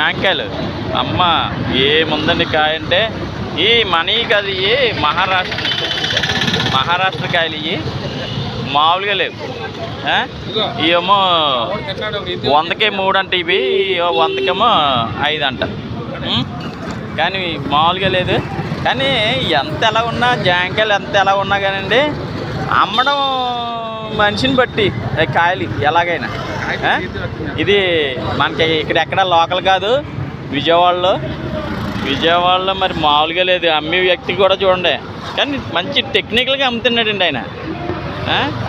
జాంకాయలు అమ్మ ఏముందండి కాయ అంటే ఈ మనీ కదా ఇవి మహారాష్ట్ర కాయలు ఇవి మామూలుగా లేవు. ఇవేమో 100కే 3 అంట, ఇవి 100కేమో 5 అంట. కానీ మామూలుగా లేదు. కానీ ఎంత ఎలా ఉన్నా జాంకాయలు ఎంత ఎలా ఉన్నా కానండి అమ్మడం మనిషిని బట్టి కాయలు ఎలాగైనా. ఇది మనకి ఇక్కడ ఎక్కడ లోకల్ కాదు, విజయవాడలో మరి మామూలుగా లేదు. అమ్మే వ్యక్తి కూడా చూడండి, కానీ మంచి టెక్నికల్గా అమ్ముతున్నాడండి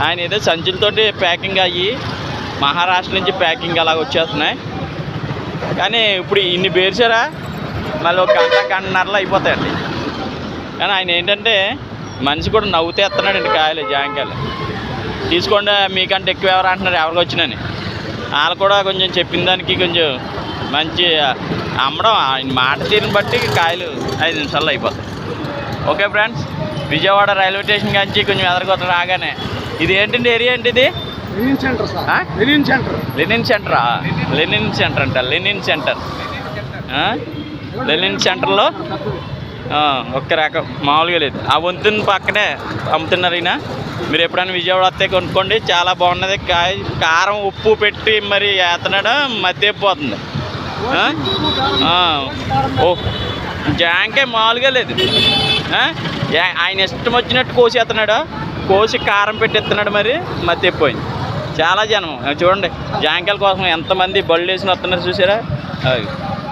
ఆయన ఏదో సంచులతోటి ప్యాకింగ్ అయ్యి మహారాష్ట్ర నుంచి ప్యాకింగ్ అలాగ వచ్చేస్తున్నాయి. కానీ ఇప్పుడు ఇన్ని పేర్చారా మళ్ళీ ఒక గంటన్నరలో అయిపోతాయండి. కానీ ఆయన ఏంటంటే మనిషి కూడా నవ్వుతే ఎత్తున్నాడండి కాయలు జాంకాయలు. తీసుకోండి మీకంటే ఎక్కువ ఎవరు అంటున్నారు ఎవరికి వచ్చినని. వాళ్ళు కూడా కొంచెం చెప్పిన దానికి కొంచెం మంచి అమ్మడం ఆయన మాట తీరుని బట్టి కాయలు 5 నిమిషాల్లో అయిపోతాయి. Okay friends, Vijayawada railway station నుంచి కొంచెం ఎదరకొత్త రాగానే ఇది ఏంటండి ఏరియా ఏంటి? ఇది లెనిన్ సెంటరా? లెనిన్ సెంటర్ అంట. లెనిన్ సెంటర్లో ఒక్క రకం మామూలుగా లేదు. ఆ వంతుని పక్కనే అమ్ముతున్నారు ఈయన. మీరు ఎప్పుడైనా విజయవాడ వస్తే కొనుక్కోండి, చాలా బాగున్నది. కారం ఉప్పు పెట్టి మరి వేస్తున్నాడు, మధ్యపోతుంది. ఓ జాంకాయ మామూలుగా లేదు. ఆయన ఇష్టం వచ్చినట్టు కోసేస్తున్నాడు, కోసి కారం పెట్టిస్తున్నాడు, మరి మధ్యపోయింది. చాలా జనం చూడండి జాంకాయల కోసం ఎంతమంది బళ్ళు వేసుకుని వస్తున్నారు చూసారా.